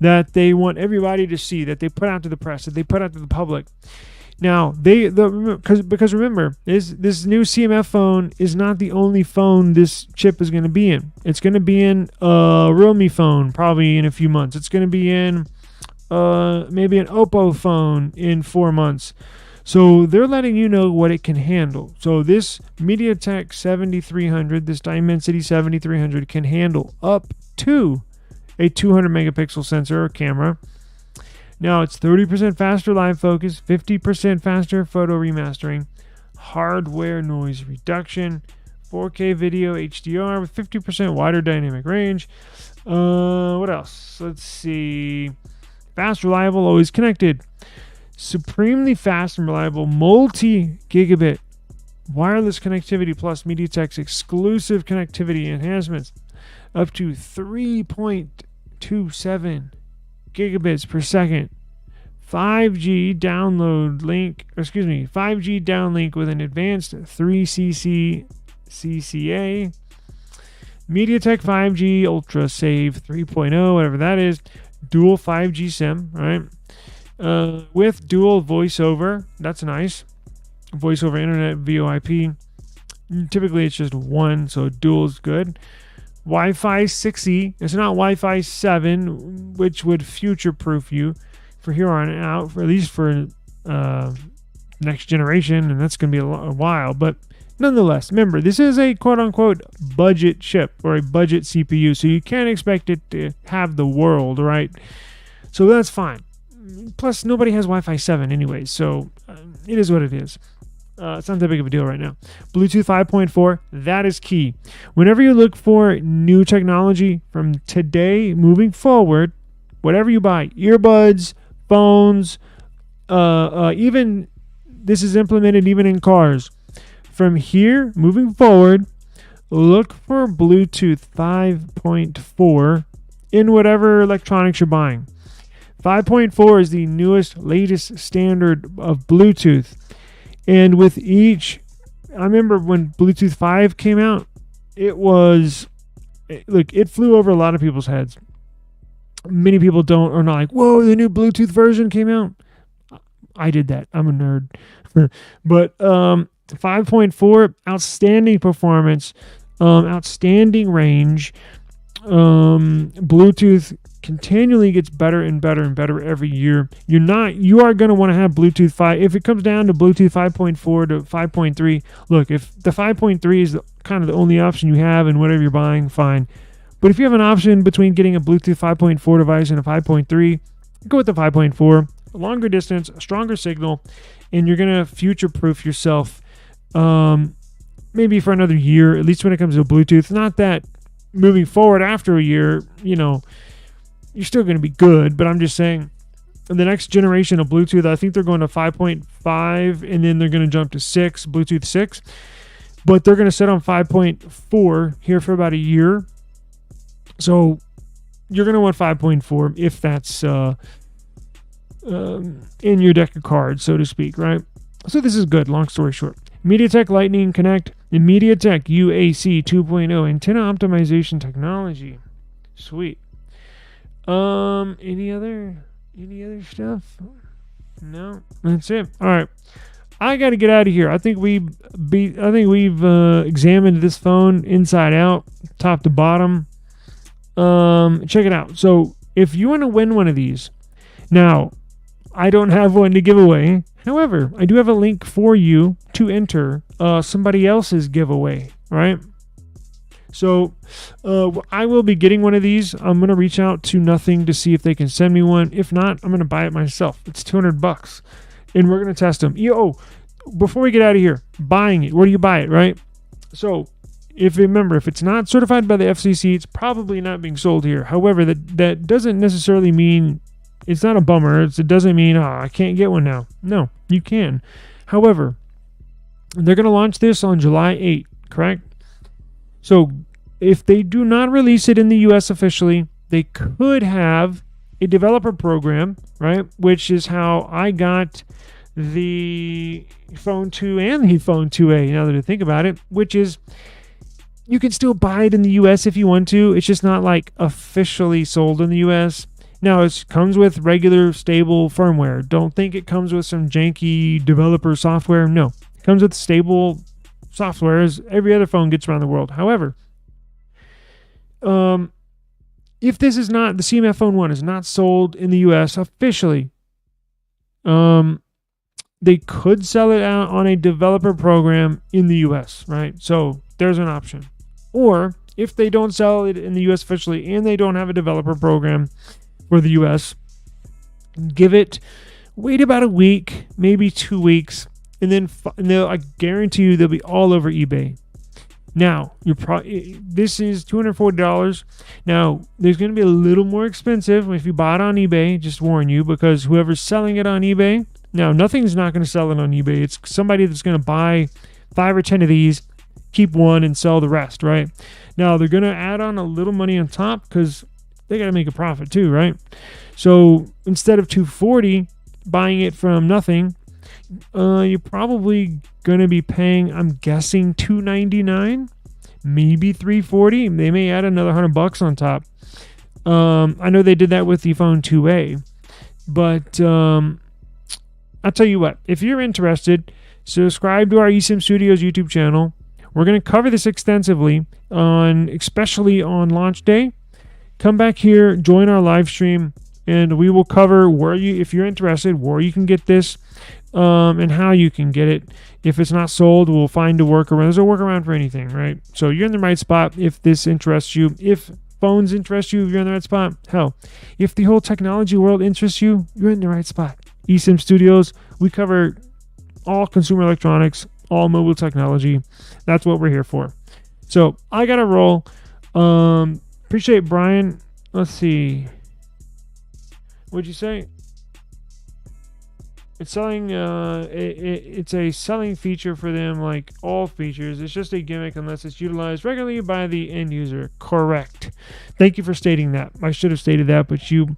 that they want everybody to see, that they put out to the press, that they put out to the public. Now, because remember, this new CMF phone is not the only phone this chip is going to be in. It's going to be in a Realme phone probably in a few months. It's going to be in maybe an Oppo phone in 4 months. So they're letting you know what it can handle. So this MediaTek 7300, this Dimensity 7300 can handle up to a 200 megapixel sensor or camera. Now, it's 30% faster live focus, 50% faster photo remastering, hardware noise reduction, 4K video HDR with 50% wider dynamic range. What else? Let's see. Fast, reliable, always connected. Supremely fast and reliable multi-gigabit wireless connectivity plus MediaTek's exclusive connectivity enhancements up to 3.27 gigabits per second. 5G downlink with an advanced 3cc CCA. MediaTek 5G Ultra Save 3.0, whatever that is. Dual 5G SIM, right? With dual voiceover. That's nice. Voiceover internet VoIP. Typically it's just one, so dual is good. Wi-Fi 6E. It's not Wi-Fi 7, which would future-proof you for here on out, for at least for next generation, and that's going to be a while. But nonetheless, remember, this is a quote-unquote budget chip or a budget CPU, so you can't expect it to have the world, right? So that's fine. Plus, nobody has Wi-Fi 7 anyway, so it is what it is. It's not that big of a deal right now. Bluetooth 5.4, that is key. Whenever you look for new technology from today moving forward, whatever you buy, earbuds, phones, even this is implemented even in cars. From here moving forward, look for Bluetooth 5.4 in whatever electronics you're buying. 5.4 is the newest, latest standard of Bluetooth. And with each, I remember when Bluetooth 5 came out, it flew over a lot of people's heads. Many people are not like, whoa, the new Bluetooth version came out. I did that. I'm a nerd. But 5.4, outstanding performance, outstanding range. Bluetooth continually gets better and better and better every year. You are going to want to have Bluetooth 5. If it comes down to Bluetooth 5.4 to 5.3, look, if the 5.3 is kind of the only option you have in whatever you're buying, fine. But if you have an option between getting a Bluetooth 5.4 device and a 5.3, go with the 5.4. A longer distance, a stronger signal, and you're going to future-proof yourself maybe for another year, at least when it comes to Bluetooth. Not that moving forward after a year, you're still going to be good, but I'm just saying the next generation of Bluetooth, I think they're going to 5.5, and then they're going to jump to Bluetooth 6, but they're going to set on 5.4 here for about a year. So you're going to want 5.4 if that's in your deck of cards, so to speak, right? So this is good, long story short. MediaTek Lightning Connect and MediaTek UAC 2.0 antenna optimization technology. Sweet. Any other stuff? No, that's it. All right, I got to get out of here. I think we've examined this phone inside out, top to bottom. Check it out. So if you want to win one of these, now I don't have one to give away. However, I do have a link for you to enter somebody else's giveaway, right? So I will be getting one of these. I'm going to reach out to Nothing to see if they can send me one. If not, I'm going to buy it myself. It's $200. And we're going to test them. Before we get out of here, buying it. Where do you buy it, right? So if it's not certified by the FCC, it's probably not being sold here. However, that doesn't necessarily mean it's not a bummer. It doesn't mean, I can't get one now. No, you can. However, they're going to launch this on July 8th, correct? So if they do not release it in the U.S. officially, they could have a developer program, right? Which is how I got the Phone 2 and the Phone 2A, now that I think about it, which is you can still buy it in the US if you want to. It's just not like officially sold in the US. Now, it comes with regular stable firmware. Don't think it comes with some janky developer software. No, it comes with stable software as every other phone gets around the world. However, if this is not, the CMF Phone 1 is not sold in the US officially, they could sell it out on a developer program in the US, right? So there's an option. Or if they don't sell it in the US officially and they don't have a developer program for the US, wait about a week, maybe 2 weeks, and then I guarantee you they'll be all over eBay. Now, this is $240. Now, there's going to be a little more expensive if you buy it on eBay, just warn you, because whoever's selling it on eBay, now nothing's not going to sell it on eBay. It's somebody that's going to buy 5 or 10 of these, keep one, and sell the rest, right? Now, they're going to add on a little money on top because they got to make a profit too, right? So instead of $240, buying it from nothing, you're probably going to be paying, I'm guessing, $299, maybe $340. They may add another $100 on top. I know they did that with the Phone 2A, but I'll tell you what, if you're interested, subscribe to our eSIM Studios YouTube channel. We're going to cover this extensively, especially on launch day. Come back here, join our live stream, and we will cover if you're interested, where you can get this, and how you can get it. If it's not sold, we'll find a workaround. There's a workaround for anything, right? So you're in the right spot if this interests you. If phones interest you, you're in the right spot. Hell, if the whole technology world interests you, you're in the right spot. eSIM Studios, we cover all consumer electronics, all mobile technology. That's what we're here for. So I got to roll. Appreciate Brian. Let's see. What'd you say? It's selling. It's a selling feature for them, like all features. It's just a gimmick unless it's utilized regularly by the end user. Correct. Thank you for stating that. I should have stated that, but you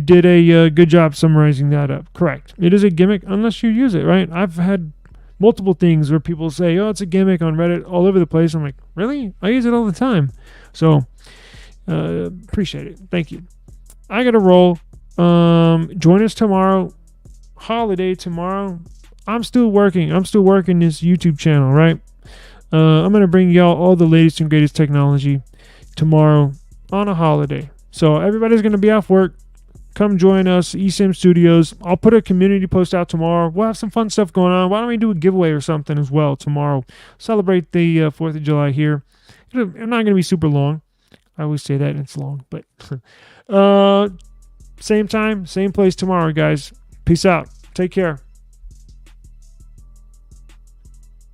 did a good job summarizing that up. Correct. It is a gimmick unless you use it, right? I've had multiple things where people say, "Oh, it's a gimmick" on Reddit all over the place. I'm like, really? I use it all the time. So appreciate it. Thank you. I got to roll. Join us tomorrow. Holiday tomorrow. I'm still working this YouTube channel, right? I'm going to bring y'all all the latest and greatest technology tomorrow on a holiday. So everybody's going to be off work. Come join us, eSIM Studios. I'll put a community post out tomorrow. We'll have some fun stuff going on. Why don't we do a giveaway or something as well tomorrow? Celebrate the 4th of July here. It's not going to be super long. I always say that and it's long, but same time, same place tomorrow, guys. Peace out. Take care.